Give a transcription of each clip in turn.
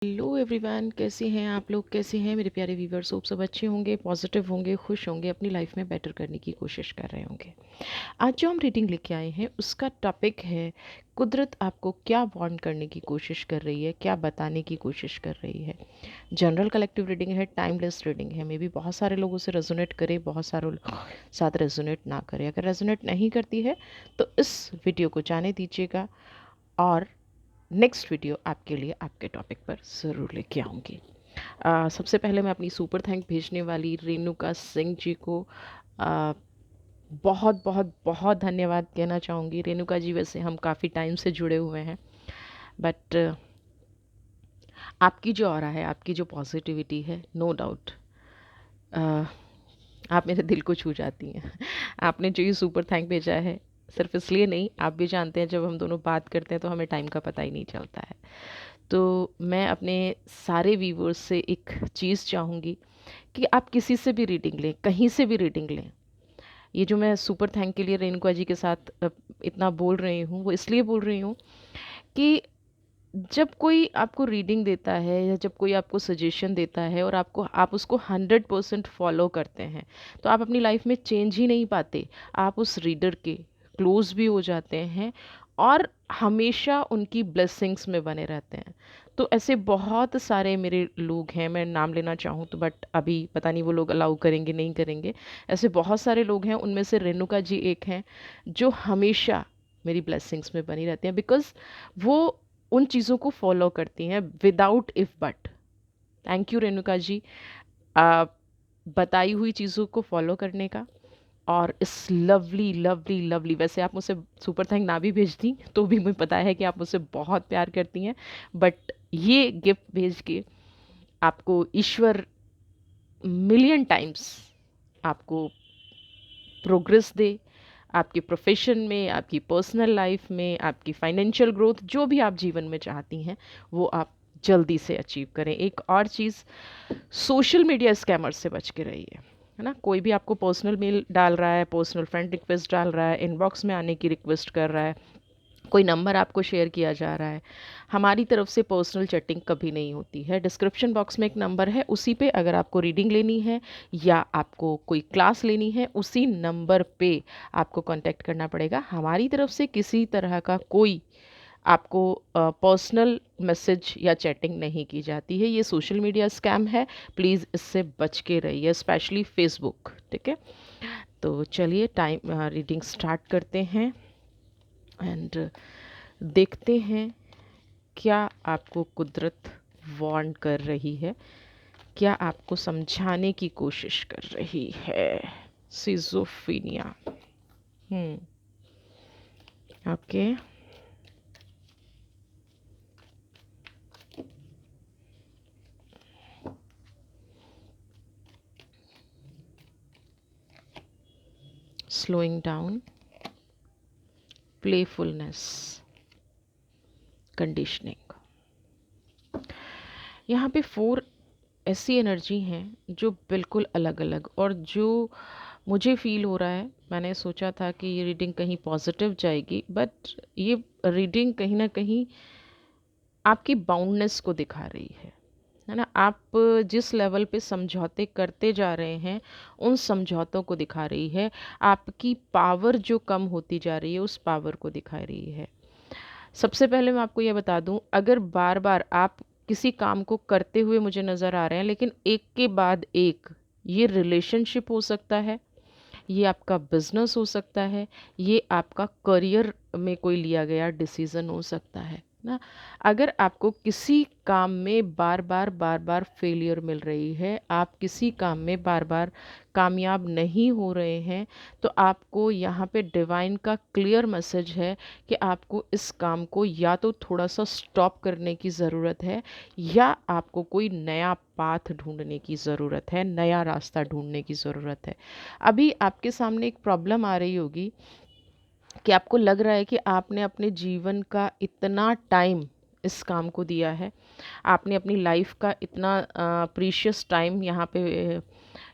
Hello everyone, कैसे हैं आप लोग? कैसे हैं मेरे प्यारे व्यूवर्स? होप सब अच्छे होंगे, पॉजिटिव होंगे, खुश होंगे, अपनी लाइफ में बेटर करने की कोशिश कर रहे होंगे। आज जो हम रीडिंग लेके आए हैं उसका टॉपिक है कुदरत आपको क्या वार्न करने की कोशिश कर रही है, क्या बताने की कोशिश कर रही है। जनरल कलेक्टिव रीडिंग है, टाइमलेस रीडिंग है। मे बी बहुत सारे लोगों से रेजोनेट करे, बहुत सारों साथ रेजोनेट ना करे। अगर रेजोनेट नहीं करती है तो इस वीडियो को जाने दीजिएगा और नेक्स्ट वीडियो आपके लिए आपके टॉपिक पर ज़रूर लेके आऊँगी। सबसे पहले मैं अपनी सुपर थैंक भेजने वाली रेणुका सिंह जी को आ, बहुत बहुत बहुत धन्यवाद कहना चाहूँगी। रेणुका जी, वैसे हम काफ़ी टाइम से जुड़े हुए हैं, बट आपकी जो ऑरा है, आपकी जो पॉजिटिविटी है, नो डाउट आप मेरे दिल को छू जाती हैं। आपने जो ये सुपर थैंक भेजा है, सिर्फ इसलिए नहीं, आप भी जानते हैं जब हम दोनों बात करते हैं तो हमें टाइम का पता ही नहीं चलता है। तो मैं अपने सारे व्यूवर्स से एक चीज़ चाहूँगी कि आप किसी से भी रीडिंग लें, कहीं से भी रीडिंग लें। ये जो मैं सुपर थैंक के लिए रेणुका जी के साथ इतना बोल रही हूँ, वो इसलिए बोल रही हूँ कि जब कोई आपको रीडिंग देता है या जब कोई आपको सजेशन देता है और आप उसको 100% फॉलो करते हैं, तो आप अपनी लाइफ में चेंज ही नहीं पाते। आप उस रीडर के क्लोज भी हो जाते हैं और हमेशा उनकी ब्लेसिंग्स में बने रहते हैं। तो ऐसे बहुत सारे मेरे लोग हैं, मैं नाम लेना चाहूँ तो, बट अभी पता नहीं वो लोग अलाउ करेंगे नहीं करेंगे। ऐसे बहुत सारे लोग हैं, उनमें से रेणुका जी एक हैं जो हमेशा मेरी ब्लेसिंग्स में बनी रहती हैं, बिकॉज वो उन चीज़ों को फॉलो करती हैं without if but. Thank you Renuka ji, आ, बताई हुई चीज़ों को फॉलो करने का। और इस लवली लवली लवली, वैसे आप मुझसे सुपर थैंक ना भी भेजती तो भी मुझे पता है कि आप मुझसे बहुत प्यार करती हैं, बट ये गिफ्ट भेज के आपको ईश्वर मिलियन टाइम्स आपको प्रोग्रेस दे, आपके प्रोफेशन में, आपकी पर्सनल लाइफ में, आपकी फाइनेंशियल ग्रोथ, जो भी आप जीवन में चाहती हैं वो आप जल्दी से अचीव करें। एक और चीज़, सोशल मीडिया स्कैमर से बच के रहिए, है ना। कोई भी आपको पर्सनल मेल डाल रहा है, पर्सनल फ्रेंड रिक्वेस्ट डाल रहा है, इनबॉक्स में आने की रिक्वेस्ट कर रहा है, कोई नंबर आपको शेयर किया जा रहा है, हमारी तरफ से पर्सनल चैटिंग कभी नहीं होती है। डिस्क्रिप्शन बॉक्स में एक नंबर है, उसी पे अगर आपको रीडिंग लेनी है या आपको कोई क्लास लेनी है, उसी नंबर पे आपको कांटेक्ट करना पड़ेगा। हमारी तरफ से किसी तरह का कोई आपको पर्सनल मैसेज या चैटिंग नहीं की जाती है। ये सोशल मीडिया स्कैम है, प्लीज़ इससे बच के रहिए, स्पेशली फेसबुक। ठीक है, तो चलिए टाइम रीडिंग स्टार्ट करते हैं एंड देखते हैं क्या आपको कुदरत वार्न कर रही है, क्या आपको समझाने की कोशिश कर रही है। Schizophrenia. Okay, slowing down, playfulness, conditioning. यहाँ पे 4 ऐसी एनर्जी हैं जो बिल्कुल अलग अलग, और जो मुझे फील हो रहा है, मैंने सोचा था कि ये रीडिंग कहीं पॉजिटिव जाएगी, बट ये रीडिंग कहीं ना कहीं आपकी बाउंडनेस को दिखा रही है ना। आप जिस लेवल पे समझौते करते जा रहे हैं, उन समझौतों को दिखा रही है। आपकी पावर जो कम होती जा रही है, उस पावर को दिखा रही है। सबसे पहले मैं आपको ये बता दूं, अगर बार बार आप किसी काम को करते हुए मुझे नज़र आ रहे हैं, लेकिन एक के बाद एक, ये रिलेशनशिप हो सकता है, ये आपका बिजनेस हो सकता है, ये आपका करियर में कोई लिया गया डिसीज़न हो सकता है ना। अगर आपको किसी काम में बार बार फेलियर मिल रही है, आप किसी काम में बार बार कामयाब नहीं हो रहे हैं, तो आपको यहाँ पे डिवाइन का क्लियर मैसेज है कि आपको इस काम को या तो थोड़ा सा स्टॉप करने की ज़रूरत है, या आपको कोई नया पाथ ढूंढने की ज़रूरत है, नया रास्ता ढूंढने की ज़रूरत है। अभी आपके सामने एक प्रॉब्लम आ रही होगी कि आपको लग रहा है कि आपने अपने जीवन का इतना टाइम इस काम को दिया है, आपने अपनी लाइफ का इतना प्रीशियस टाइम यहाँ पे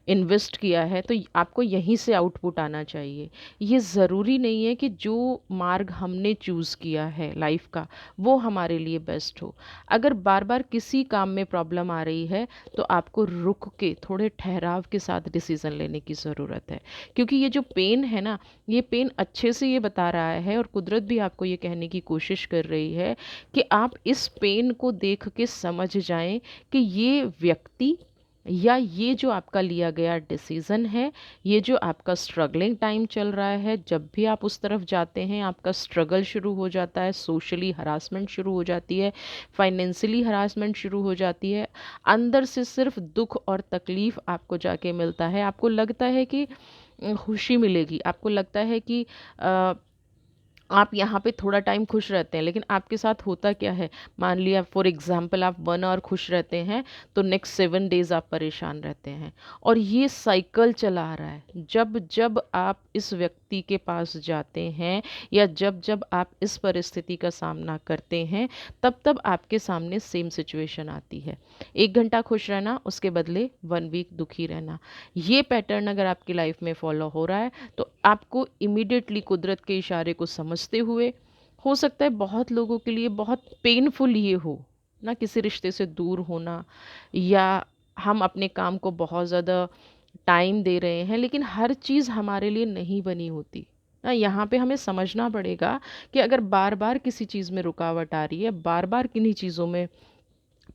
इन्वेस्ट किया है तो आपको यहीं से आउटपुट आना चाहिए। ये ज़रूरी नहीं है कि जो मार्ग हमने चूज़ किया है लाइफ का वो हमारे लिए बेस्ट हो। अगर बार बार किसी काम में प्रॉब्लम आ रही है तो आपको रुक के थोड़े ठहराव के साथ डिसीज़न लेने की ज़रूरत है, क्योंकि ये जो पेन है ना, ये पेन अच्छे से ये बता रहा है और कुदरत भी आपको ये कहने की कोशिश कर रही है कि आप इस पेन को देख के समझ जाएं कि ये व्यक्ति या ये जो आपका लिया गया डिसीज़न है, ये जो आपका स्ट्रगलिंग टाइम चल रहा है, जब भी आप उस तरफ जाते हैं आपका स्ट्रगल शुरू हो जाता है, सोशली हरासमेंट शुरू हो जाती है, फाइनेंशियली हरासमेंट शुरू हो जाती है, अंदर से सिर्फ दुख और तकलीफ़ आपको जाके मिलता है। आपको लगता है कि खुशी मिलेगी, आपको लगता है कि अ, आप यहाँ पे थोड़ा टाइम खुश रहते हैं, लेकिन आपके साथ होता क्या है, मान लिया फॉर एग्जांपल आप 1 आवर खुश रहते हैं तो नेक्स्ट 7 डेज आप परेशान रहते हैं, और ये साइकिल चला आ रहा है। जब जब आप इस व्यक्ति के पास जाते हैं या जब जब आप इस परिस्थिति का सामना करते हैं, तब तब आपके सामने सेम सिचुएशन आती है। 1 घंटा खुश रहना, उसके बदले 1 वीक दुखी रहना। ये पैटर्न अगर आपकी लाइफ में फॉलो हो रहा है तो आपको इमीडिएटली कुदरत के इशारे को समझते हुए, हो सकता है बहुत लोगों के लिए बहुत पेनफुल ये हो ना, किसी रिश्ते से दूर होना, या हम अपने काम को बहुत ज़्यादा टाइम दे रहे हैं लेकिन हर चीज़ हमारे लिए नहीं बनी होती ना। यहाँ पे हमें समझना पड़ेगा कि अगर बार बार किसी चीज़ में रुकावट आ रही है, बार बार किन्हीं चीज़ों में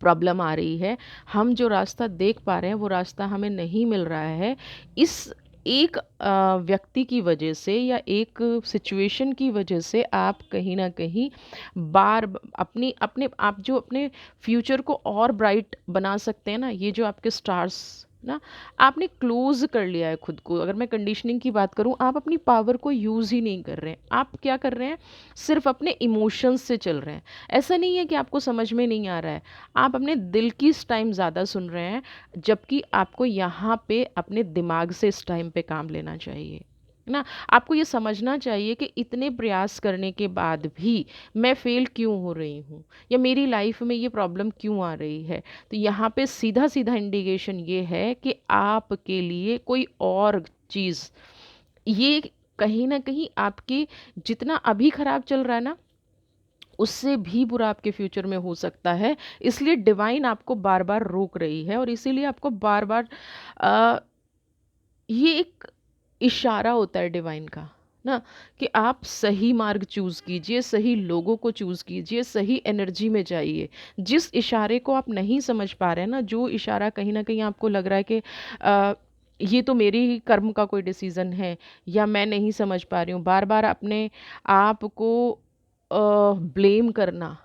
प्रॉब्लम आ रही है, हम जो रास्ता देख पा रहे हैं वो रास्ता हमें नहीं मिल रहा है, इस एक व्यक्ति की वजह से या एक सिचुएशन की वजह से आप कहीं ना कहीं अपनी अपने आप जो अपने फ्यूचर को और ब्राइट बना सकते हैं ना, ये जो आपके स्टार्स ना, आपने क्लोज कर लिया है खुद को। अगर मैं कंडीशनिंग की बात करूं, आप अपनी पावर को यूज़ ही नहीं कर रहे हैं। आप क्या कर रहे हैं, सिर्फ अपने इमोशंस से चल रहे हैं। ऐसा नहीं है कि आपको समझ में नहीं आ रहा है, आप अपने दिल की इस टाइम ज़्यादा सुन रहे हैं, जबकि आपको यहाँ पे अपने दिमाग से इस टाइम पे काम लेना चाहिए ना। आपको ये समझना चाहिए कि इतने प्रयास करने के बाद भी मैं फेल क्यों हो रही हूँ, या मेरी लाइफ में ये प्रॉब्लम क्यों आ रही है। तो यहाँ पे सीधा सीधा इंडिकेशन ये है कि आपके लिए कोई और चीज़, ये कहीं ना कहीं आपके जितना अभी ख़राब चल रहा है ना, उससे भी बुरा आपके फ्यूचर में हो सकता है। इसलिए डिवाइन आपको बार बार रोक रही है, और इसीलिए आपको बार बार ये एक इशारा होता है डिवाइन का ना, कि आप सही मार्ग चूज़ कीजिए, सही लोगों को चूज़ कीजिए, सही एनर्जी में जाइए। जिस इशारे को आप नहीं समझ पा रहे हैं ना, जो इशारा कहीं ना कहीं आपको लग रहा है कि ये तो मेरी ही कर्म का कोई डिसीज़न है, या मैं नहीं समझ पा रही हूँ, बार बार अपने आप को ब्लेम करना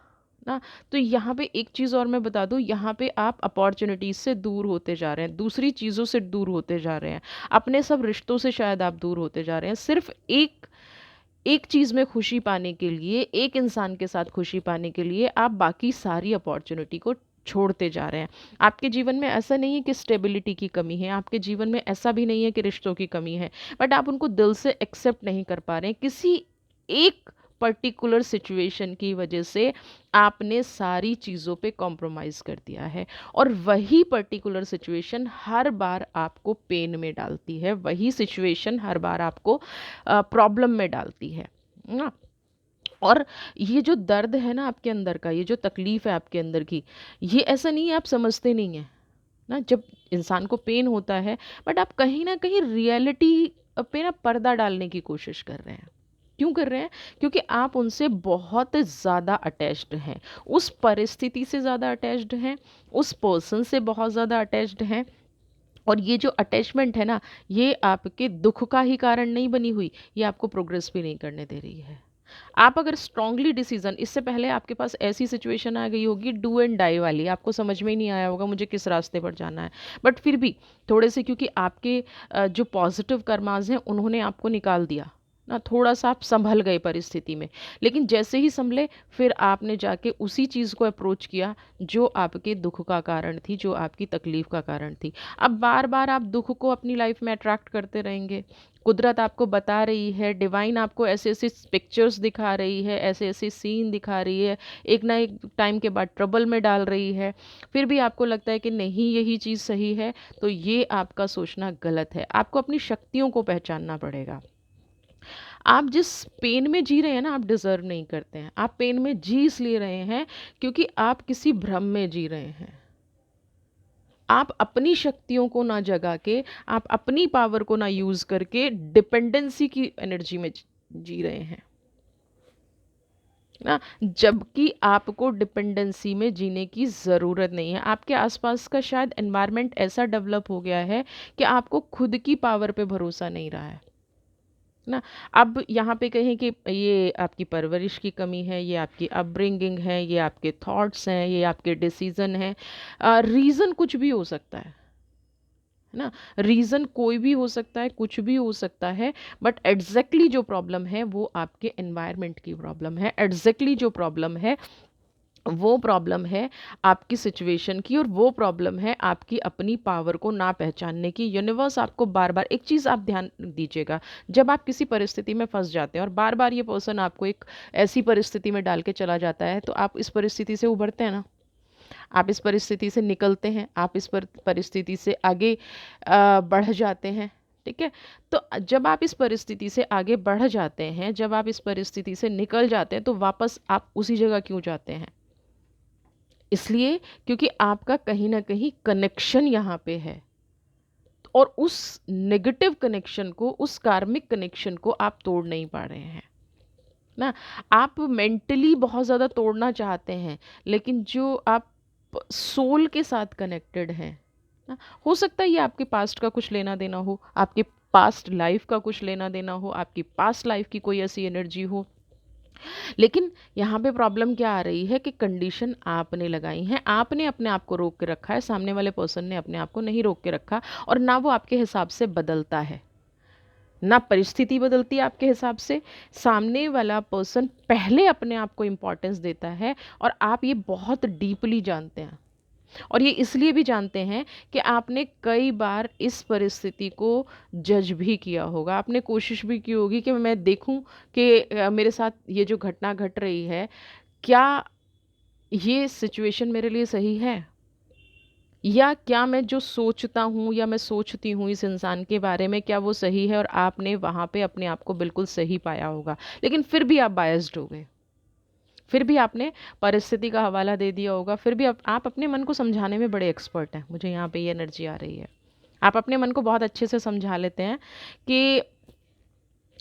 ना। तो यहाँ पे एक चीज़ और मैं बता दूँ, यहाँ पे आप अपॉर्चुनिटीज़ से दूर होते जा रहे हैं, दूसरी चीज़ों से दूर होते जा रहे हैं, अपने सब रिश्तों से शायद आप दूर होते जा रहे हैं, सिर्फ एक एक चीज़ में खुशी पाने के लिए, एक इंसान के साथ खुशी पाने के लिए आप बाकी सारी अपॉर्चुनिटी को छोड़ते जा रहे हैं। आपके जीवन में ऐसा नहीं है कि स्टेबिलिटी की कमी है, आपके जीवन में ऐसा भी नहीं है कि रिश्तों की कमी है, बट आप उनको दिल से एक्सेप्ट नहीं कर पा रहे हैं। किसी एक पर्टिकुलर सिचुएशन की वजह से आपने सारी चीज़ों पे कॉम्प्रोमाइज़ कर दिया है, और वही पर्टिकुलर सिचुएशन हर बार आपको पेन में डालती है, वही सिचुएशन हर बार आपको प्रॉब्लम में डालती है ना। और ये जो दर्द है ना आपके अंदर का, ये जो तकलीफ़ है आपके अंदर की, ये ऐसा नहीं है आप समझते नहीं हैं ना। जब इंसान को पेन होता है, बट आप कहीं ना कहीं रियलिटी पे ना पर्दा डालने की कोशिश कर रहे हैं। क्यों कर रहे हैं, क्योंकि आप उनसे बहुत ज़्यादा अटैच्ड हैं, उस परिस्थिति से ज़्यादा अटैच्ड हैं, उस पर्सन से बहुत ज़्यादा अटैच्ड हैं। और ये जो अटैचमेंट है ना, ये आपके दुख का ही कारण नहीं बनी हुई, ये आपको प्रोग्रेस भी नहीं करने दे रही है। आप अगर स्ट्रांगली डिसीजन, इससे पहले आपके पास ऐसी सिचुएशन आ गई होगी डू एंड डाई वाली, आपको समझ में ही नहीं आया होगा मुझे किस रास्ते पर जाना है, बट फिर भी थोड़े से, क्योंकि आपके जो पॉजिटिव कर्माज हैं उन्होंने आपको निकाल दिया ना, थोड़ा सा आप संभल गए परिस्थिति में। लेकिन जैसे ही संभले, फिर आपने जाके उसी चीज़ को अप्रोच किया जो आपके दुख का कारण थी, जो आपकी तकलीफ़ का कारण थी। अब बार बार आप दुख को अपनी लाइफ में अट्रैक्ट करते रहेंगे, कुदरत आपको बता रही है, डिवाइन आपको ऐसे ऐसे पिक्चर्स दिखा रही है, ऐसे ऐसे सीन दिखा रही है, एक ना एक टाइम के बाद ट्रबल में डाल रही है, फिर भी आपको लगता है कि नहीं यही चीज़ सही है, तो ये आपका सोचना गलत है। आपको अपनी शक्तियों को पहचानना पड़ेगा। आप जिस पेन में जी रहे हैं ना, आप डिज़र्व नहीं करते हैं। आप पेन में जी इसलिए रहे हैं क्योंकि आप किसी भ्रम में जी रहे हैं। आप अपनी शक्तियों को ना जगा के, आप अपनी पावर को ना यूज़ करके डिपेंडेंसी की एनर्जी में जी रहे हैं ना, जबकि आपको डिपेंडेंसी में जीने की ज़रूरत नहीं है। आपके आसपास का शायद एनवायरनमेंट ऐसा डेवलप हो गया है कि आपको खुद की पावर पे भरोसा नहीं रहा है ना। अब यहाँ पे कहें कि ये आपकी परवरिश की कमी है, ये आपकी अपब्रिंगिंग है, ये आपके थॉट्स हैं, ये आपके डिसीजन हैं, रीज़न कुछ भी हो सकता है ना। रीज़न कोई भी हो सकता है, कुछ भी हो सकता है, बट एग्जैक्टली जो प्रॉब्लम है वो आपके एनवायरनमेंट की प्रॉब्लम है। एग्जैक्टली जो प्रॉब्लम है वो प्रॉब्लम है आपकी सिचुएशन की, और वो प्रॉब्लम है आपकी अपनी पावर को ना पहचानने की। यूनिवर्स आपको बार बार एक चीज़ आप ध्यान दीजिएगा, जब आप किसी परिस्थिति में फंस जाते हैं और बार बार ये पर्सन आपको एक ऐसी परिस्थिति में डाल के चला जाता है, तो आप इस परिस्थिति से उभरते हैं ना, आप इस परिस्थिति से निकलते हैं, आप इस परिस्थिति से आगे बढ़ जाते हैं। ठीक है, तो जब आप इस परिस्थिति से आगे बढ़ जाते हैं, जब आप इस परिस्थिति से निकल जाते हैं, तो वापस आप उसी जगह क्यों जाते हैं? इसलिए क्योंकि आपका कहीं ना कहीं कनेक्शन यहाँ पे है, और उस नेगेटिव कनेक्शन को, उस कार्मिक कनेक्शन को आप तोड़ नहीं पा रहे हैं ना। आप मेंटली बहुत ज़्यादा तोड़ना चाहते हैं, लेकिन जो आप सोल के साथ कनेक्टेड हैं ना, हो सकता है ये आपके पास्ट का कुछ लेना देना हो, आपके पास्ट लाइफ का कुछ लेना देना हो, आपकी पास्ट लाइफ की कोई ऐसी एनर्जी हो, लेकिन यहाँ पे प्रॉब्लम क्या आ रही है कि कंडीशन आपने लगाई है, आपने अपने आप को रोक के रखा है, सामने वाले पर्सन ने अपने आप को नहीं रोक के रखा, और ना वो आपके हिसाब से बदलता है, ना परिस्थिति बदलती है आपके हिसाब से। सामने वाला पर्सन पहले अपने आप को इम्पोर्टेंस देता है, और आप ये बहुत डीपली जानते हैं, और ये इसलिए भी जानते हैं कि आपने कई बार इस परिस्थिति को जज भी किया होगा, आपने कोशिश भी की होगी कि मैं देखूं कि मेरे साथ ये जो घटना घट रही है, क्या ये सिचुएशन मेरे लिए सही है, या क्या मैं जो सोचता हूँ या मैं सोचती हूँ इस इंसान के बारे में, क्या वो सही है। और आपने वहाँ पे अपने आप को बिल्कुल सही पाया होगा, लेकिन फिर भी आप बायस्ड हो गए, फिर भी आपने परिस्थिति का हवाला दे दिया होगा, फिर भी आप अपने मन को समझाने में बड़े एक्सपर्ट हैं। मुझे यहाँ पे ये एनर्जी आ रही है, आप अपने मन को बहुत अच्छे से समझा लेते हैं कि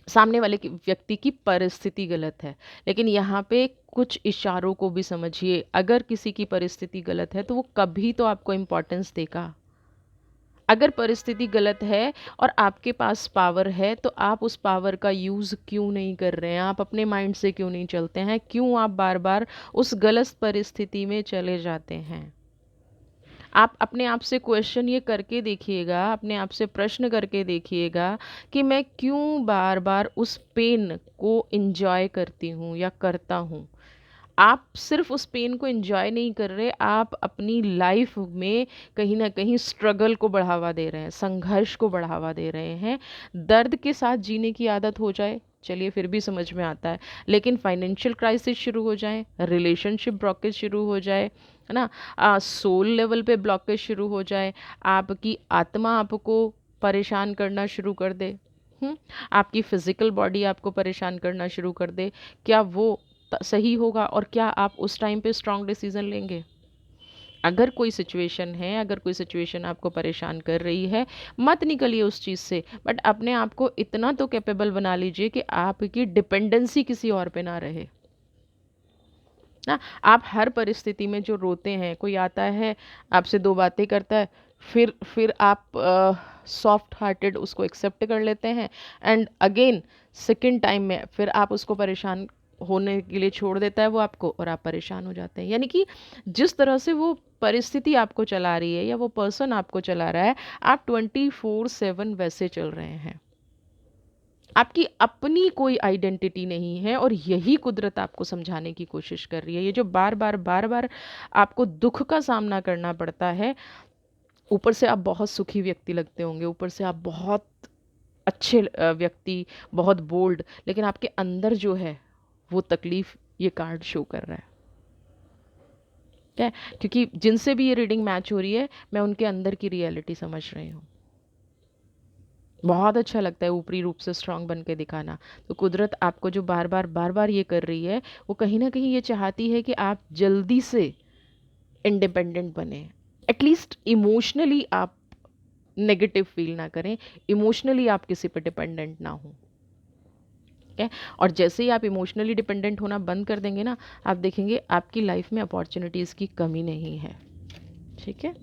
सामने वाले व्यक्ति की परिस्थिति गलत है, लेकिन यहाँ पे कुछ इशारों को भी समझिए। अगर किसी की परिस्थिति गलत है तो वो कभी तो आपको इम्पोर्टेंस देगा। अगर परिस्थिति गलत है और आपके पास पावर है, तो आप उस पावर का यूज़ क्यों नहीं कर रहे हैं? आप अपने माइंड से क्यों नहीं चलते हैं? क्यों आप बार बार उस गलत परिस्थिति में चले जाते हैं? आप अपने आप से क्वेश्चन ये करके देखिएगा, अपने आप से प्रश्न करके देखिएगा कि मैं क्यों बार बार उस पेन को इंजॉय करती हूँ या करता हूँ। आप सिर्फ उस पेन को एंजॉय नहीं कर रहे, आप अपनी लाइफ में कहीं ना कहीं स्ट्रगल को बढ़ावा दे रहे हैं, संघर्ष को बढ़ावा दे रहे हैं। दर्द के साथ जीने की आदत हो जाए, चलिए फिर भी समझ में आता है, लेकिन फाइनेंशियल क्राइसिस शुरू हो जाए, रिलेशनशिप ब्लॉकेज शुरू हो जाए, है ना, सोल लेवल पे ब्लॉकेज शुरू हो जाए, आपकी आत्मा आपको परेशान करना शुरू कर दे, आपकी फिजिकल बॉडी आपको परेशान करना शुरू कर दे, क्या वो सही होगा? और क्या आप उस टाइम पे स्ट्रॉन्ग डिसीजन लेंगे? अगर कोई सिचुएशन है, अगर कोई सिचुएशन आपको परेशान कर रही है, मत निकलिए उस चीज़ से, बट अपने आप को इतना तो कैपेबल बना लीजिए कि आपकी डिपेंडेंसी किसी और पे ना रहे ना। आप हर परिस्थिति में जो रोते हैं, कोई आता है आपसे दो बातें करता है, फिर आप सॉफ्ट हार्टेड उसको एक्सेप्ट कर लेते हैं, एंड अगेन सेकंड टाइम में फिर आप उसको परेशान होने के लिए छोड़ देता है वो आपको, और आप परेशान हो जाते हैं। यानी कि जिस तरह से वो परिस्थिति आपको चला रही है या वो पर्सन आपको चला रहा है, आप 24/7 वैसे चल रहे हैं। आपकी अपनी कोई आइडेंटिटी नहीं है, और यही कुदरत आपको समझाने की कोशिश कर रही है। ये जो बार बार आपको दुख का सामना करना पड़ता है, ऊपर से आप बहुत सुखी व्यक्ति लगते होंगे, ऊपर से आप बहुत अच्छे व्यक्ति, बहुत बोल्ड, लेकिन आपके अंदर जो है वो तकलीफ ये कार्ड शो कर रहा है। क्या है? क्योंकि जिनसे भी ये रीडिंग मैच हो रही है, मैं उनके अंदर की रियलिटी समझ रही हूँ। बहुत अच्छा लगता है ऊपरी रूप से स्ट्रांग बन के दिखाना। तो कुदरत आपको जो बार बार ये कर रही है, वो कहीं ना कहीं ये चाहती है कि आप जल्दी से इंडिपेंडेंट बने। एटलीस्ट इमोशनली आप नेगेटिव फील ना करें, इमोशनली आप किसी पर डिपेंडेंट ना हो। ठीक है? और जैसे ही आप इमोशनली डिपेंडेंट होना बंद कर देंगे ना, आप देखेंगे आपकी लाइफ में अपॉर्चुनिटीज़ की कमी नहीं है। ठीक है?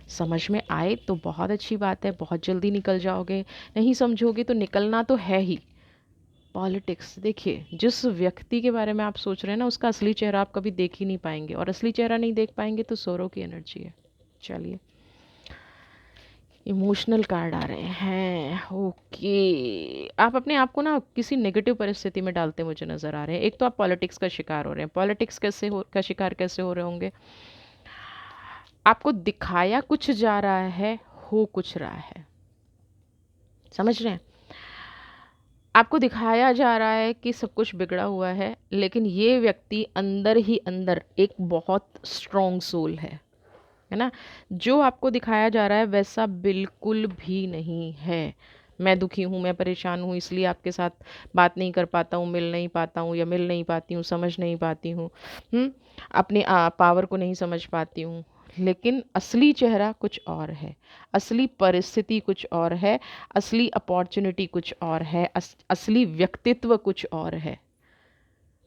समझ में आए तो बहुत अच्छी बात है, बहुत जल्दी निकल जाओगे। नहीं समझोगे तो निकलना तो है ही। पॉलिटिक्स, देखिए जिस व्यक्ति के बारे में आप सोच रहे हैं ना, उसका असली चेहरा आप कभी देख ही नहीं पाएंगे, और असली चेहरा नहीं देख पाएंगे तो सोरो की एनर्जी है। चलिए, इमोशनल कार्ड आ रहे हैं। ओके, आप अपने आप को ना किसी नेगेटिव परिस्थिति में डालते मुझे नज़र आ रहे हैं। एक तो आप पॉलिटिक्स का शिकार हो रहे हैं। पॉलिटिक्स का शिकार कैसे हो रहे होंगे? आपको दिखाया कुछ जा रहा है, हो कुछ रहा है। समझ रहे हैं? आपको दिखाया जा रहा है कि सब कुछ बिगड़ा हुआ है, लेकिन ये व्यक्ति अंदर ही अंदर एक बहुत स्ट्रॉन्ग सोल है ना। जो आपको दिखाया जा रहा है वैसा बिल्कुल भी नहीं है। मैं दुखी हूँ, मैं परेशान हूँ, इसलिए आपके साथ बात नहीं कर पाता हूँ, मिल नहीं पाता हूँ, या मिल नहीं पाती हूँ, समझ नहीं पाती हूँ, अपने पावर को नहीं समझ पाती हूँ। लेकिन असली चेहरा कुछ और है, असली परिस्थिति कुछ और है, असली अपॉर्चुनिटी कुछ और है, असली व्यक्तित्व कुछ और है।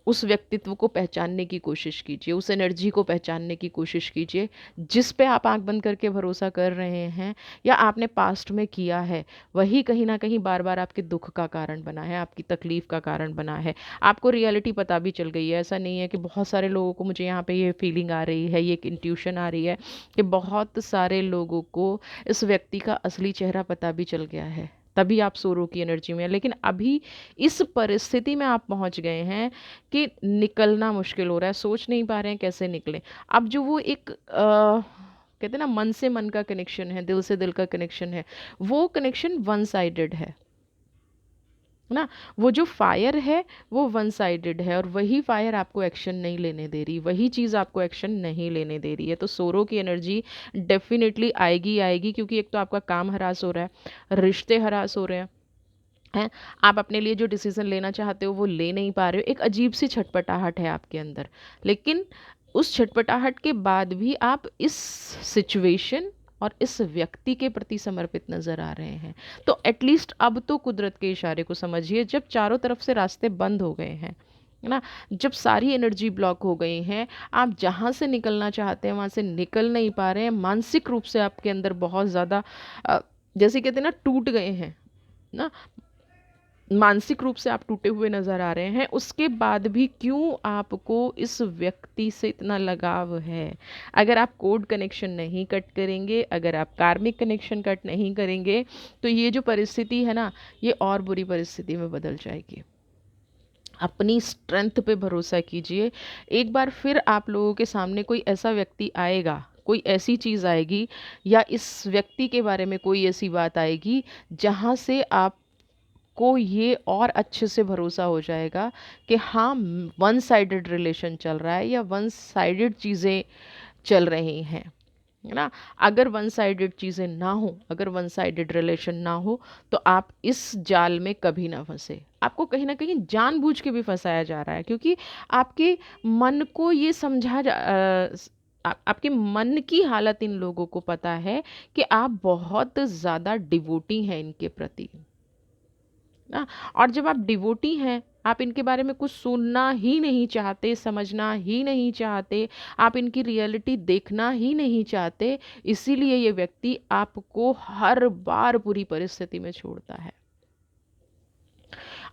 उस व्यक्तित्व को पहचानने की कोशिश कीजिए, उस एनर्जी को पहचानने की कोशिश कीजिए जिस पे आप आंख बंद करके भरोसा कर रहे हैं या आपने पास्ट में किया है। वही कहीं ना कहीं बार बार आपके दुख का कारण बना है, आपकी तकलीफ का कारण बना है। आपको रियलिटी पता भी चल गई है। ऐसा नहीं है कि बहुत सारे लोगों को, मुझे यहाँ पे ये फीलिंग आ रही है, ये एक इंट्यूशन आ रही है कि बहुत सारे लोगों को इस व्यक्ति का असली चेहरा पता भी चल गया है, तभी आप सोरो की एनर्जी में है। लेकिन अभी इस परिस्थिति में आप पहुंच गए हैं कि निकलना मुश्किल हो रहा है, सोच नहीं पा रहे हैं कैसे निकलें। अब जो वो एक कहते हैं ना, मन से मन का कनेक्शन है, दिल से दिल का कनेक्शन है, वो कनेक्शन वन साइडेड है ना। वो जो फायर है वो वन साइडेड है, और वही फायर आपको एक्शन नहीं लेने दे रही, वही चीज़ आपको एक्शन नहीं लेने दे रही है। तो सोरो की एनर्जी डेफिनेटली आएगी आएगी, क्योंकि एक तो आपका काम हरास हो रहा है, रिश्ते हरास हो रहे हैं, आप अपने लिए जो डिसीजन लेना चाहते हो वो ले नहीं पा रहे हो। एक अजीब सी छटपटाहट है आपके अंदर, लेकिन उस छटपटाहट के बाद भी आप इस सिचुएशन और इस व्यक्ति के प्रति समर्पित नज़र आ रहे हैं। तो एटलीस्ट अब तो कुदरत के इशारे को समझिए। जब चारों तरफ से रास्ते बंद हो गए हैं, है ना, जब सारी एनर्जी ब्लॉक हो गई हैं, आप जहाँ से निकलना चाहते हैं वहाँ से निकल नहीं पा रहे हैं, मानसिक रूप से आपके अंदर बहुत ज़्यादा जैसे कहते हैं ना, टूट गए हैं ना, मानसिक रूप से आप टूटे हुए नज़र आ रहे हैं, उसके बाद भी क्यों आपको इस व्यक्ति से इतना लगाव है? अगर आप कोड कनेक्शन नहीं कट करेंगे, अगर आप कार्मिक कनेक्शन कट नहीं करेंगे, तो ये जो परिस्थिति है ना, ये और बुरी परिस्थिति में बदल जाएगी। अपनी स्ट्रेंथ पे भरोसा कीजिए। एक बार फिर आप लोगों के सामने कोई ऐसा व्यक्ति आएगा, कोई ऐसी चीज़ आएगी, या इस व्यक्ति के बारे में कोई ऐसी बात आएगी जहाँ से आप को ये और अच्छे से भरोसा हो जाएगा कि हाँ, वन साइडेड रिलेशन चल रहा है या वन साइडेड चीज़ें चल रही हैं, है ना। अगर वन साइडेड चीज़ें ना हो, अगर वन साइडेड रिलेशन ना हो, तो आप इस जाल में कभी ना फंसे। आपको कहीं ना कहीं जानबूझ के भी फंसाया जा रहा है, क्योंकि आपके मन को ये आपके मन की हालत इन लोगों को पता है कि आप बहुत ज़्यादा डिवोटी हैं इनके प्रति ना। और जब आप डिवोटी हैं, आप इनके बारे में कुछ सुनना ही नहीं चाहते, समझना ही नहीं चाहते, आप इनकी रियलिटी देखना ही नहीं चाहते, इसीलिए ये व्यक्ति आपको हर बार बुरी परिस्थिति में छोड़ता है।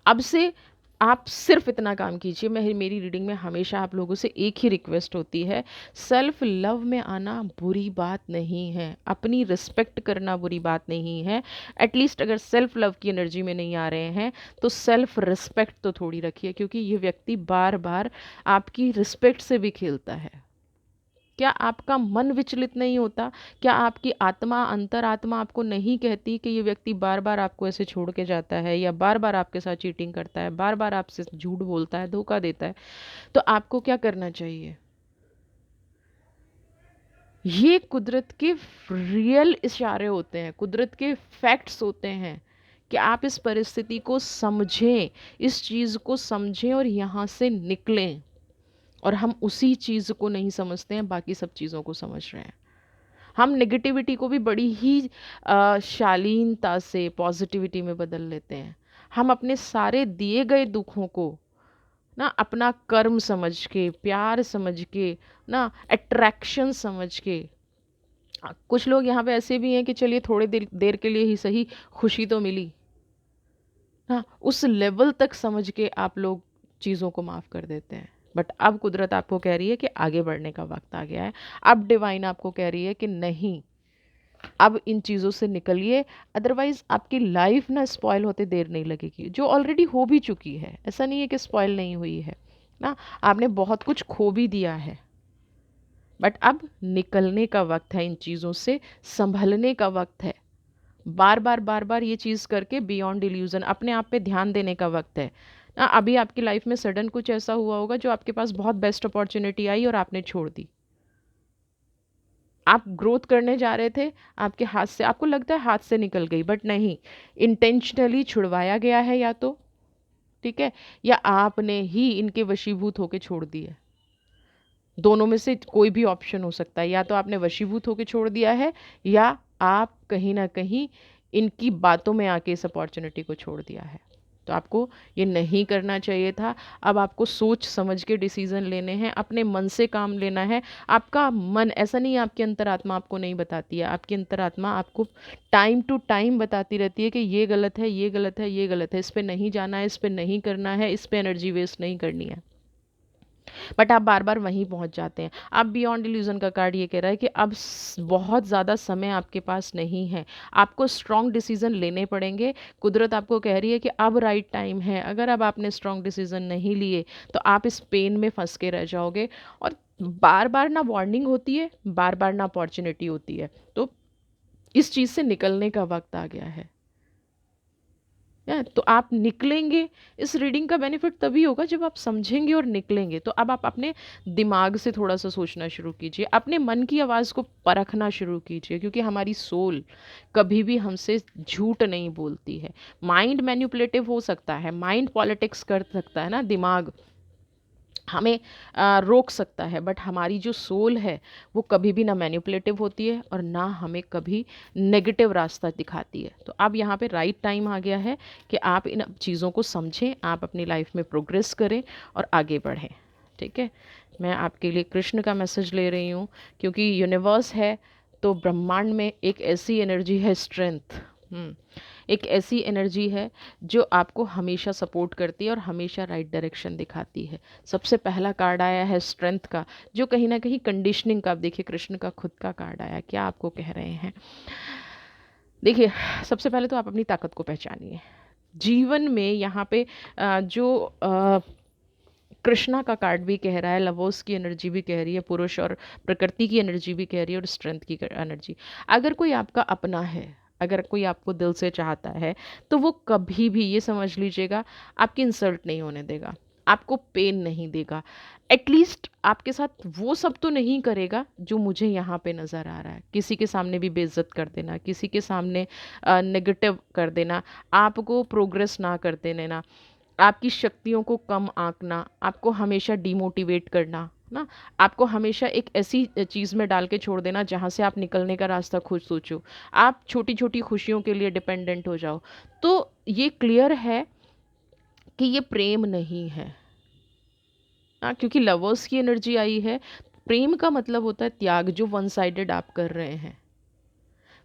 अब से आप सिर्फ इतना काम कीजिए। मेरी रीडिंग में हमेशा आप लोगों से एक ही रिक्वेस्ट होती है, सेल्फ लव में आना बुरी बात नहीं है, अपनी रिस्पेक्ट करना बुरी बात नहीं है। एटलीस्ट अगर सेल्फ लव की एनर्जी में नहीं आ रहे हैं तो सेल्फ रिस्पेक्ट तो थोड़ी रखिए, क्योंकि ये व्यक्ति बार बार आपकी रिस्पेक्ट से भी खेलता है। क्या आपका मन विचलित नहीं होता? क्या आपकी आत्मा, अंतरात्मा आपको नहीं कहती कि ये व्यक्ति बार बार आपको ऐसे छोड़ के जाता है, या बार बार आपके साथ चीटिंग करता है, बार बार आपसे झूठ बोलता है, धोखा देता है? तो आपको क्या करना चाहिए? ये कुदरत के रियल इशारे होते हैं, कुदरत के फैक्ट्स होते हैं कि आप इस परिस्थिति को समझें, इस चीज़ को समझें और यहाँ से निकलें। और हम उसी चीज़ को नहीं समझते हैं, बाकी सब चीज़ों को समझ रहे हैं। हम नेगेटिविटी को भी बड़ी ही शालीनता से पॉजिटिविटी में बदल लेते हैं। हम अपने सारे दिए गए दुखों को ना अपना कर्म समझ के, प्यार समझ के, ना अट्रैक्शन समझ के, कुछ लोग यहाँ पे ऐसे भी हैं कि चलिए थोड़ी देर देर के लिए ही सही, खुशी तो मिली, हाँ, उस लेवल तक समझ के आप लोग चीज़ों को माफ़ कर देते हैं। बट अब कुदरत आपको कह रही है कि आगे बढ़ने का वक्त आ गया है। अब डिवाइन आपको कह रही है कि नहीं, अब इन चीज़ों से निकलिए, अदरवाइज आपकी लाइफ ना स्पॉयल होते देर नहीं लगेगी, जो ऑलरेडी हो भी चुकी है। ऐसा नहीं है कि स्पॉयल नहीं हुई है ना, आपने बहुत कुछ खो भी दिया है, बट अब निकलने का वक्त है, इन चीज़ों से संभलने का वक्त है। बार बार ये चीज़ करके बियॉन्ड इल्यूजन अपने आप पे ध्यान देने का वक्त है ना। अभी आपकी लाइफ में सडन कुछ ऐसा हुआ होगा जो आपके पास बहुत बेस्ट अपॉर्चुनिटी आई और आपने छोड़ दी। आप ग्रोथ करने जा रहे थे, आपके हाथ से, आपको लगता है हाथ से निकल गई, बट नहीं, इंटेंशनली छुड़वाया गया है या तो, ठीक है, या आपने ही इनके वशीभूत होके छोड़ दिया। दोनों में से कोई भी ऑप्शन हो सकता है, या तो आपने वशीभूत होकर छोड़ दिया है, या आप कहीं ना कहीं इनकी बातों में आके इस अपॉर्चुनिटी को छोड़ दिया है। तो आपको ये नहीं करना चाहिए था। अब आपको सोच समझ के डिसीजन लेने हैं, अपने मन से काम लेना है। आपका मन, ऐसा नहीं है आपकी अंतरात्मा आपको नहीं बताती है, आपकी अंतरात्मा आपको टाइम टू टाइम बताती रहती है कि ये गलत है, ये गलत है, ये गलत है, इस पर नहीं जाना है, इस पर नहीं करना है, इस पर एनर्जी वेस्ट नहीं करनी है। बट आप बार बार वहीं पहुंच जाते हैं। अब बियॉन्ड इल्यूजन का कार्ड ये कह रहा है कि अब बहुत ज़्यादा समय आपके पास नहीं है, आपको स्ट्रॉन्ग डिसीजन लेने पड़ेंगे। कुदरत आपको कह रही है कि अब राइट टाइम है। अगर अब आपने स्ट्रॉन्ग डिसीजन नहीं लिए तो आप इस पेन में फंस के रह जाओगे, और बार बार ना वार्निंग होती है, बार बार ना अपॉर्चुनिटी होती है। तो इस चीज़ से निकलने का वक्त आ गया है। तो आप निकलेंगे। इस रीडिंग का बेनिफिट तभी होगा जब आप समझेंगे और निकलेंगे। तो अब आप अपने दिमाग से थोड़ा सा सोचना शुरू कीजिए, अपने मन की आवाज़ को परखना शुरू कीजिए, क्योंकि हमारी सोल कभी भी हमसे झूठ नहीं बोलती है। माइंड मैनिपुलेटिव हो सकता है, माइंड पॉलिटिक्स कर सकता है ना, दिमाग हमें रोक सकता है, बट हमारी जो सोल है वो कभी भी ना मैनिपुलेटिव होती है और ना हमें कभी नेगेटिव रास्ता दिखाती है। तो अब यहाँ पे राइट टाइम आ गया है कि आप इन चीज़ों को समझें, आप अपनी लाइफ में प्रोग्रेस करें और आगे बढ़ें। ठीक है, मैं आपके लिए कृष्ण का मैसेज ले रही हूँ, क्योंकि यूनिवर्स है तो ब्रह्मांड में एक ऐसी एनर्जी है, स्ट्रेंथ, एक ऐसी एनर्जी है जो आपको हमेशा सपोर्ट करती है और हमेशा राइट डायरेक्शन दिखाती है। सबसे पहला कार्ड आया है स्ट्रेंथ का, जो कहीं ना कहीं कंडीशनिंग का, आप देखिए कृष्ण का खुद का कार्ड आया, क्या आपको कह रहे हैं। देखिए, सबसे पहले तो आप अपनी ताकत को पहचानिए। जीवन में यहाँ पे जो कृष्णा का कार्ड भी कह रहा है, लवोस की एनर्जी भी कह रही है, पुरुष और प्रकृति की एनर्जी भी कह रही है, और स्ट्रेंथ की एनर्जी। अगर कोई आपका अपना है, अगर कोई आपको दिल से चाहता है, तो वो कभी भी, ये समझ लीजिएगा, आपकी इंसल्ट नहीं होने देगा, आपको पेन नहीं देगा। एटलीस्ट आपके साथ वो सब तो नहीं करेगा जो मुझे यहाँ पे नज़र आ रहा है। किसी के सामने भी बेइज्जत कर देना, किसी के सामने नेगेटिव कर देना, आपको प्रोग्रेस ना करते देना, आपकी शक्तियों को कम आंकना, आपको हमेशा डिमोटिवेट करना ना, आपको हमेशा एक ऐसी चीज़ में डाल के छोड़ देना जहाँ से आप निकलने का रास्ता खुद सोचो, आप छोटी छोटी खुशियों के लिए डिपेंडेंट हो जाओ। तो ये क्लियर है कि ये प्रेम नहीं है ना, क्योंकि लवर्स की एनर्जी आई है। प्रेम का मतलब होता है त्याग, जो वन साइडेड आप कर रहे हैं।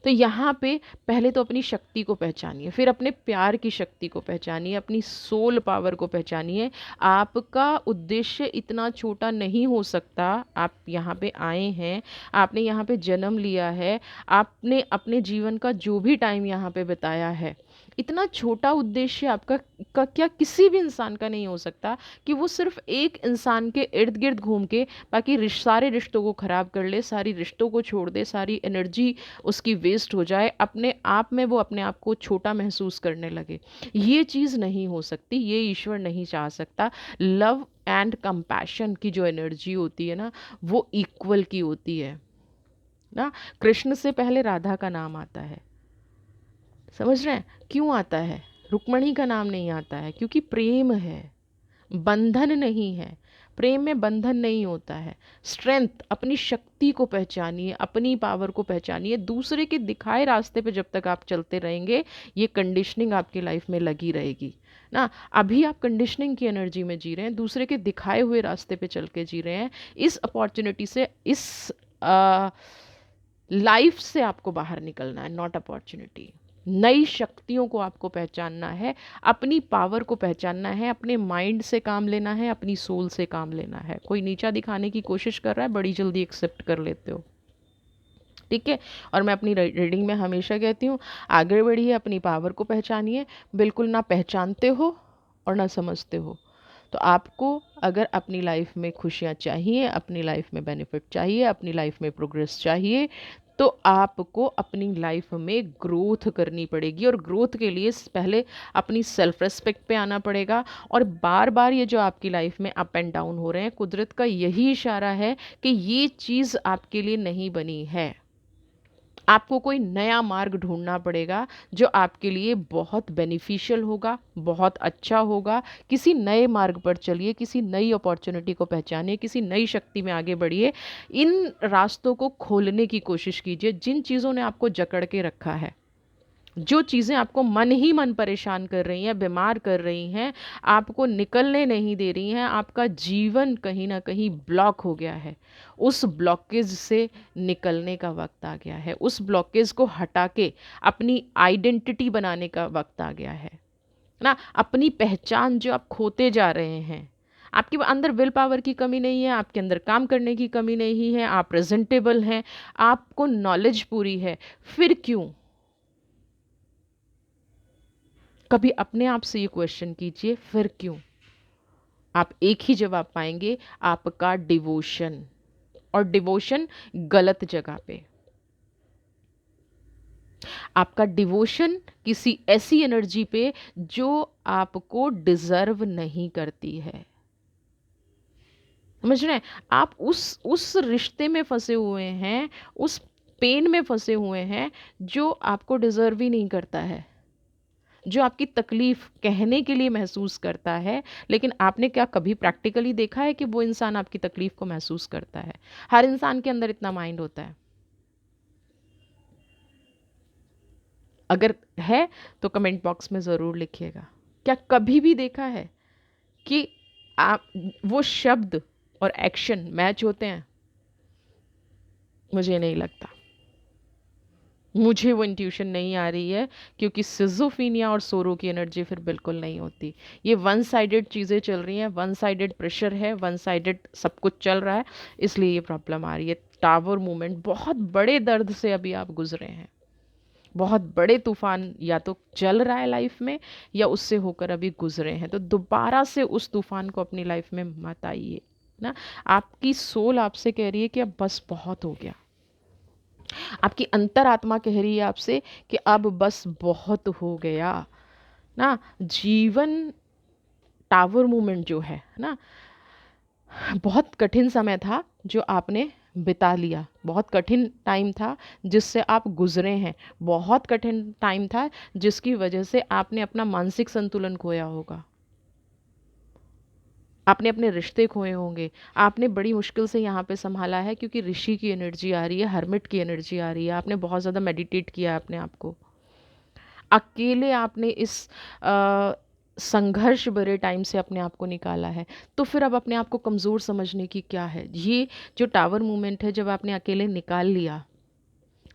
तो यहाँ पे पहले तो अपनी शक्ति को पहचानिए, फिर अपने प्यार की शक्ति को पहचानिए, अपनी सोल पावर को पहचानिए। आपका उद्देश्य इतना छोटा नहीं हो सकता। आप यहाँ पे आए हैं, आपने यहाँ पे जन्म लिया है, आपने अपने जीवन का जो भी टाइम यहाँ पे बिताया है, इतना छोटा उद्देश्य आपका का क्या किसी भी इंसान का नहीं हो सकता कि वो सिर्फ एक इंसान के इर्द गिर्द घूम के बाकी सारे रिश्तों को ख़राब कर ले, सारी रिश्तों को छोड़ दे, सारी एनर्जी उसकी वेस्ट हो जाए, अपने आप में वो अपने आप को छोटा महसूस करने लगे। ये चीज़ नहीं हो सकती, ये ईश्वर नहीं चाह सकता। लव एंड कंपैशन की जो एनर्जी होती है ना, वो इक्वल की होती है ना। कृष्ण से पहले राधा का नाम आता है, समझ रहे हैं क्यों आता है? रुक्मणी का नाम नहीं आता है क्योंकि प्रेम है, बंधन नहीं है। प्रेम में बंधन नहीं होता है। स्ट्रेंथ, अपनी शक्ति को पहचानिए, अपनी पावर को पहचानिए। दूसरे के दिखाए रास्ते पे जब तक आप चलते रहेंगे, ये कंडीशनिंग आपकी लाइफ में लगी रहेगी ना। अभी आप कंडीशनिंग की एनर्जी में जी रहे हैं, दूसरे के दिखाए हुए रास्ते पे चल के जी रहे हैं। इस अपॉर्चुनिटी से, इस लाइफ से आपको बाहर निकलना है, नॉट अपॉर्चुनिटी। नई शक्तियों को आपको पहचानना है, अपनी पावर को पहचानना है, अपने माइंड से काम लेना है, अपनी सोल से काम लेना है। कोई नीचा दिखाने की कोशिश कर रहा है, बड़ी जल्दी एक्सेप्ट कर लेते हो, ठीक है। और मैं अपनी रीडिंग में हमेशा कहती हूँ, आगे बढ़िए, अपनी पावर को पहचानिए। बिल्कुल ना पहचानते हो और ना समझते हो। तो आपको अगर अपनी लाइफ में खुशियाँ चाहिए, अपनी लाइफ में बेनिफिट चाहिए, अपनी लाइफ में प्रोग्रेस चाहिए, तो आपको अपनी लाइफ में ग्रोथ करनी पड़ेगी। और ग्रोथ के लिए पहले अपनी सेल्फ रिस्पेक्ट पे आना पड़ेगा। और बार बार ये जो आपकी लाइफ में अप एंड डाउन हो रहे हैं, कुदरत का यही इशारा है कि ये चीज़ आपके लिए नहीं बनी है। आपको कोई नया मार्ग ढूंढना पड़ेगा जो आपके लिए बहुत बेनिफिशियल होगा, बहुत अच्छा होगा। किसी नए मार्ग पर चलिए, किसी नई अपॉर्चुनिटी को पहचानिए, किसी नई शक्ति में आगे बढ़िए। इन रास्तों को खोलने की कोशिश कीजिए। जिन चीज़ों ने आपको जकड़ के रखा है, जो चीज़ें आपको मन ही मन परेशान कर रही हैं, बीमार कर रही हैं, आपको निकलने नहीं दे रही हैं, आपका जीवन कहीं ना कहीं ब्लॉक हो गया है, उस ब्लॉकेज से निकलने का वक्त आ गया है। उस ब्लॉकेज को हटा के अपनी आइडेंटिटी बनाने का वक्त आ गया है ना। अपनी पहचान जो आप खोते जा रहे हैं, आपके अंदर विल पावर की कमी नहीं है, आपके अंदर काम करने की कमी नहीं है, आप प्रेजेंटेबल हैं, आपको नॉलेज पूरी है, फिर क्यों? कभी अपने आप से ये क्वेश्चन कीजिए, फिर क्यों? आप एक ही जवाब पाएंगे, आपका डिवोशन। और डिवोशन गलत जगह पे। आपका डिवोशन किसी ऐसी एनर्जी पे जो आपको डिजर्व नहीं करती है। समझ रहे हैं? आप उस रिश्ते में फंसे हुए हैं, उस पेन में फंसे हुए हैं जो आपको डिजर्व ही नहीं करता है, जो आपकी तकलीफ़ कहने के लिए महसूस करता है। लेकिन आपने क्या कभी प्रैक्टिकली देखा है कि वो इंसान आपकी तकलीफ़ को महसूस करता है? हर इंसान के अंदर इतना माइंड होता है। अगर है तो कमेंट बॉक्स में ज़रूर लिखिएगा। क्या कभी भी देखा है कि आप वो शब्द और एक्शन मैच होते हैं? मुझे नहीं लगता। मुझे वो इंट्यूशन नहीं आ रही है, क्योंकि सिज़ोफ्रेनिया और सोरो की एनर्जी फिर बिल्कुल नहीं होती। ये वन साइडेड चीज़ें चल रही हैं, वन साइडेड प्रेशर है, वन साइडेड सब कुछ चल रहा है, इसलिए ये प्रॉब्लम आ रही है। टावर मूवमेंट, बहुत बड़े दर्द से अभी आप गुजरे हैं, बहुत बड़े तूफान या तो चल रहा है लाइफ में या उससे होकर अभी गुजरे हैं। तो दोबारा से उस तूफान को अपनी लाइफ में मत आइए ना। आपकी सोल आपसे कह रही है कि अब बस बहुत हो गया। आपकी अंतरात्मा कह रही है आपसे कि अब बस बहुत हो गया ना। जीवन टावर मूवमेंट जो है ना, बहुत कठिन समय था जो आपने बिता लिया, बहुत कठिन टाइम था जिससे आप गुजरे हैं, बहुत कठिन टाइम था जिसकी वजह से आपने अपना मानसिक संतुलन खोया होगा, आपने अपने रिश्ते खोए होंगे, आपने बड़ी मुश्किल से यहाँ पे संभाला है, क्योंकि ऋषि की एनर्जी आ रही है, हर्मिट की एनर्जी आ रही है। आपने बहुत ज़्यादा मेडिटेट किया है अपने आप को, अकेले आपने इस संघर्ष भरे टाइम से अपने आप को निकाला है। तो फिर अब अपने आप को कमज़ोर समझने की क्या है? ये जो टावर मूवमेंट है, जब आपने अकेले निकाल लिया,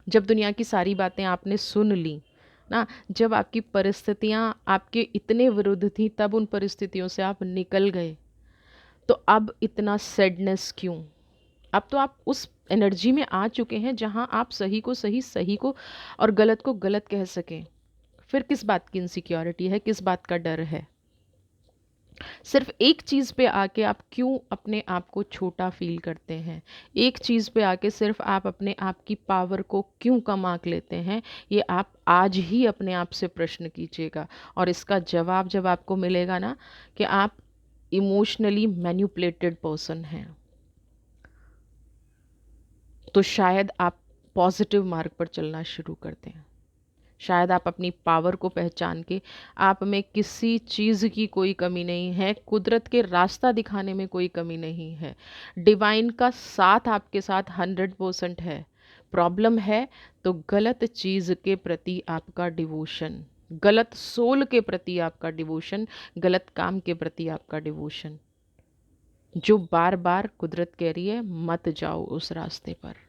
जब दुनिया की सारी बातें आपने सुन ली ना, जब आपकी परिस्थितियाँ आपके इतने विरुद्ध थी, तब उन परिस्थितियों से आप निकल गए, तो अब इतना सैडनेस क्यों? अब तो आप उस एनर्जी में आ चुके हैं जहाँ आप सही को सही, सही को और गलत को गलत कह सकें। फिर किस बात की इनसिक्योरिटी है, किस बात का डर है? सिर्फ एक चीज़ पे आके आप क्यों अपने आप को छोटा फील करते हैं? एक चीज़ पे आके सिर्फ आप अपने आप की पावर को क्यों कम आंक लेते हैं? ये आप आज ही अपने आप से प्रश्न कीजिएगा, और इसका जवाब जब आपको मिलेगा ना कि आप इमोशनली मैनिपुलेटेड पर्सन हैं, तो शायद आप पॉजिटिव मार्ग पर चलना शुरू कर दें। शायद आप अपनी पावर को पहचान के, आप में किसी चीज़ की कोई कमी नहीं है, कुदरत के रास्ता दिखाने में कोई कमी नहीं है, डिवाइन का साथ आपके साथ 100% है। प्रॉब्लम है तो गलत चीज़ के प्रति आपका डिवोशन, गलत सोल के प्रति आपका डिवोशन, गलत काम के प्रति आपका डिवोशन, जो बार बार कुदरत कह रही है मत जाओ उस रास्ते पर।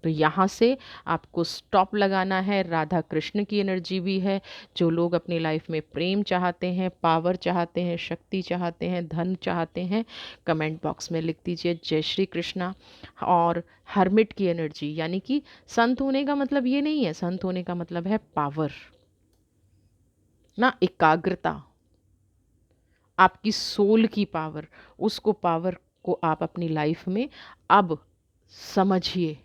तो यहाँ से आपको स्टॉप लगाना है। राधा कृष्ण की एनर्जी भी है। जो लोग अपनी लाइफ में प्रेम चाहते हैं, पावर चाहते हैं, शक्ति चाहते हैं, धन चाहते हैं, कमेंट बॉक्स में लिख दीजिए जय श्री कृष्णा। और हर्मिट की एनर्जी, यानी कि संत होने का मतलब ये नहीं है, संत होने का मतलब है पावर ना, एकाग्रता, आपकी सोल की पावर, उसको पावर को आप अपनी लाइफ में अब समझिए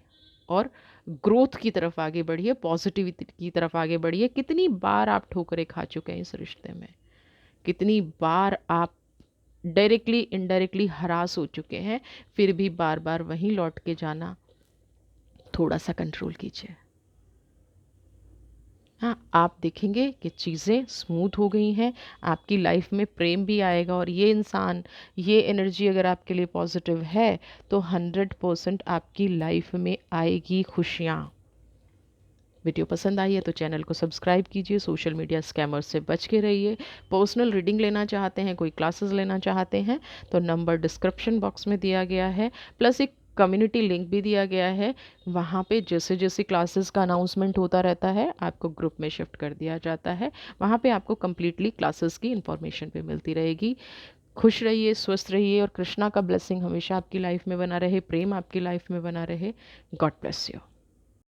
और ग्रोथ की तरफ आगे बढ़िए, पॉजिटिविटी की तरफ आगे बढ़िए। कितनी बार आप ठोकरें खा चुके हैं इस रिश्ते में, कितनी बार आप डायरेक्टली इनडायरेक्टली हरास हो चुके हैं, फिर भी बार बार वहीं लौट के जाना, थोड़ा सा कंट्रोल कीजिए। हाँ, आप देखेंगे कि चीज़ें स्मूथ हो गई हैं, आपकी लाइफ में प्रेम भी आएगा, और ये इंसान, ये एनर्जी अगर आपके लिए पॉजिटिव है तो 100% आपकी लाइफ में आएगी खुशियाँ। वीडियो पसंद आई है तो चैनल को सब्सक्राइब कीजिए, सोशल मीडिया स्कैमर्स से बच के रहिए। पर्सनल रीडिंग लेना चाहते हैं, कोई क्लासेस लेना चाहते हैं तो नंबर डिस्क्रिप्शन बॉक्स में दिया गया है, प्लस एक कम्युनिटी लिंक भी दिया गया है। वहाँ पे जैसे जैसे क्लासेस का अनाउंसमेंट होता रहता है आपको ग्रुप में शिफ्ट कर दिया जाता है। वहाँ पे आपको कम्प्लीटली क्लासेस की इन्फॉर्मेशन भी मिलती रहेगी। खुश रहिए, स्वस्थ रहिए, और कृष्णा का ब्लेसिंग हमेशा आपकी लाइफ में बना रहे, प्रेम आपकी लाइफ में बना रहे। God bless you.